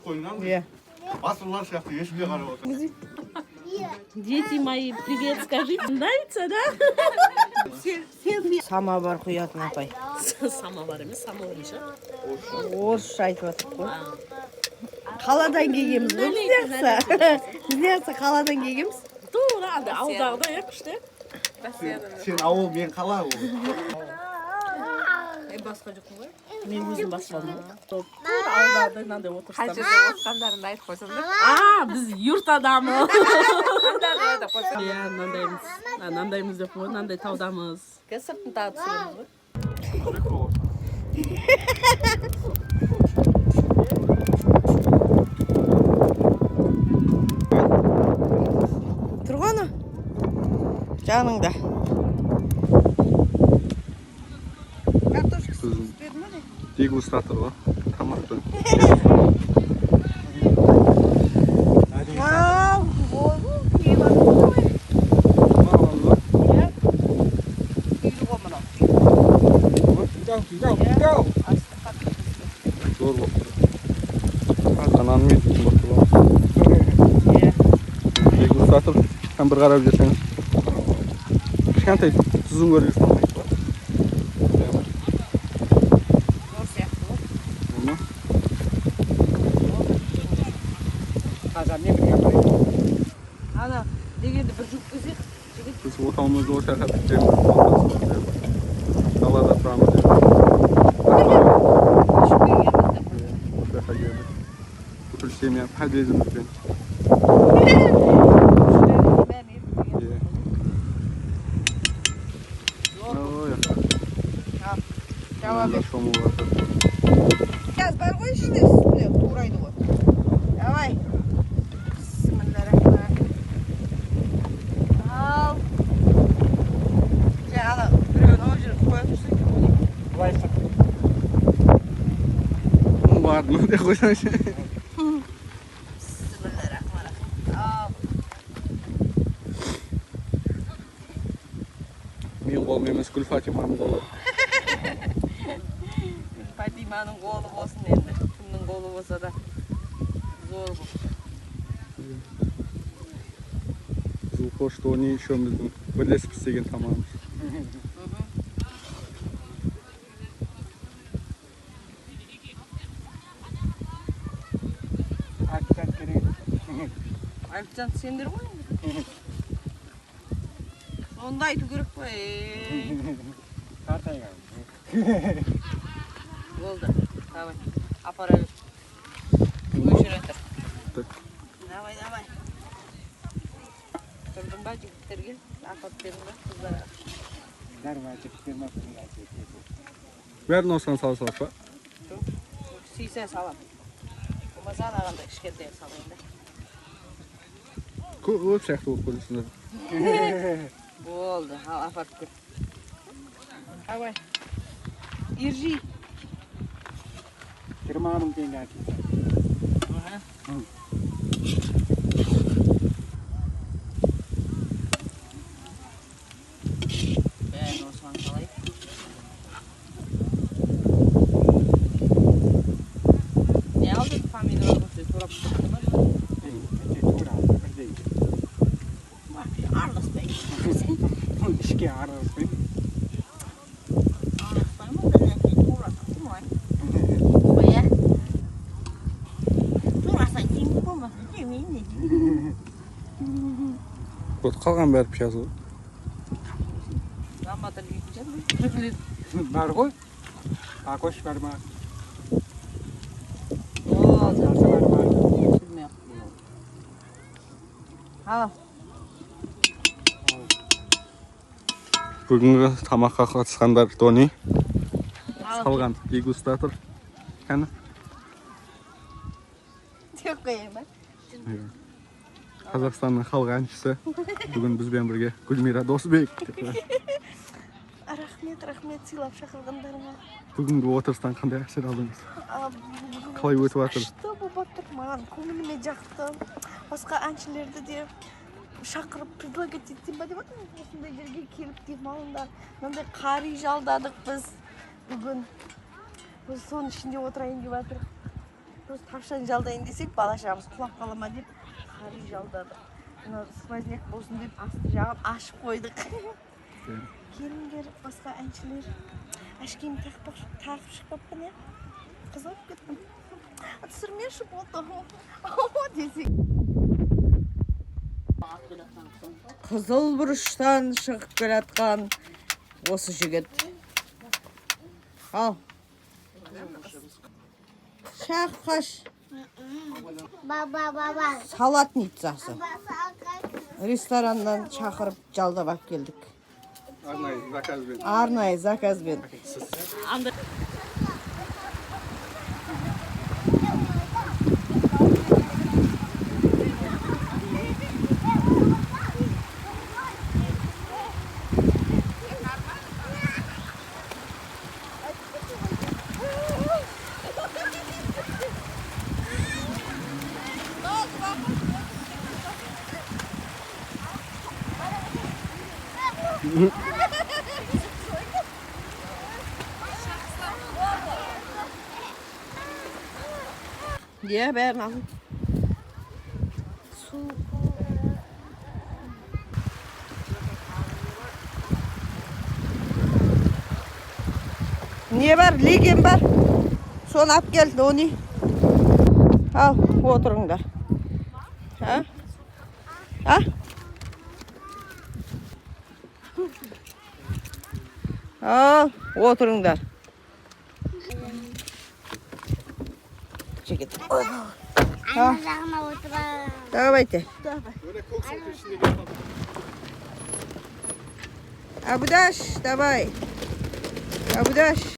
қойынған. Иә. Басылар сияқты ешкімге қарап отыр. Дети мои, привет, скажи. Нравится, да? Самовар құятын апай. Самовар емес, самовар. Орысша айтып жатыр ғой. Қаладан келгенбіз ғой бізде қаладан келгенбіз. Тура, ауылдағыда ешті. Сен ауыл, мен қала ол. Басқа жоқпын ғой. Мен өзім басқамын. Тура ауылдағыда мынандай отырсам. Қай жерде отқандарыңды айтып қойсаңдар. Біз юрт адамы. Иә, мынандаймыз деп қой, мынандай таудамыз. Сыртын тағы түсіреміз ғой. Тұрғаны? Жаныңда. Дегустатор ғой, тамақты. Вау, болды. Зор болып тұр. Азанан метін болып тұр. Дегустатор, һәм бір қарап жесеңіз. Кішкентай тұзын көресің. Ана, дегенді бір жүк көзек. Біз отауымызды осы жаққа бітеміз. Қалада тұрамыз. Осы жаққа келдік. Бүкіл семья подъездімізбен. Gaz бар ғой ішінде үстіне турайды ғой. Давай. Ал. Ана біреуін ол жерге қоя тұрсың. Ладно, де қойсаңшы. Мен қолым емес, Гүл Фатиманың қолы. Фатиманың қолы болсын енді. Кімнің қолы болса да зор бұл. Зулко, что они еще біздің бірлесіп істеген тамағымыз. Айтжан сендер ғой енді. Сонда айту керек қой. Болды. Давай. Апара бер. Өшір отыр. Давай. Тұрдың ба жігіттерге? Апап бердің ба қыздарға? Бәрін осыған сала салып па? Сүйсен салам. Болмаса анағанда кішкентай салайын да. Көп сияқты болып көресіңдер. Болды, ал апарып көр. Давай. Ержи. 20 мың теңге әкелді. Бәрін осыған салайын. Не алдың помидор көте турап тұрды ма? Тура, бірдей. Араласпай. Ішке араласпай. Араласпаймын да нәрсе тура тұрмай. Қоя. Турасай теңгі болмасын, жемейін не. Вот қалған бәрі пияз ғой. Ламбатыр кетeceğim. Бар ғой. Ақош бар ма? Болды. Жарсы бар ма? Bilmiyorum. Al. Бүгінгі тамаққа қатысқандар Тони. Al. Салған дегустатор. Кәні? Çok koyayım ben. Қазақстанның халық әншісі. Бүгін бізбен бірге Гүлмира Досбек. Рахмет сыйлап шақырғандарыңа. Бүгінгі отырыстан қандай әсер алдыңыз? Қалай өтіп жатыр? Күшті болып жатыр, маған көңіліме жақты. Басқа әншілерді де шақырып предлагать етсем ба деп жатырмын. Осындай жерге келіп демалыңдар. Мынандай қари жалдадық біз бүгін. Соның ішінде отырайын деп жатырмық. Просто tavşan жалдайын десек, бала шағамыз құлап қала ма деп, қари жалдадық. Сквозняк болсын деп, асты жағын ашып қойдық. Келіндер, басқа әншілер. Әшкейім тағып шықпаппын, е? Қызып кеттім. Түсірмеші болды. Десек. Қызыл бұрыштан шығып келатқан осы жігіт. Ал. Шаққаш. Салатницасы. Рестораннан шақырып жалдап алып келдік. Арнайы заказбен. Ye bären alın. Su. Niye var? Ligin var. Son ap geldi onu. Al, oturun Ha? Ha? Al, oturun Çekil. Ayağına oturalım. Давайте. Абудаш, давай. Абудаш.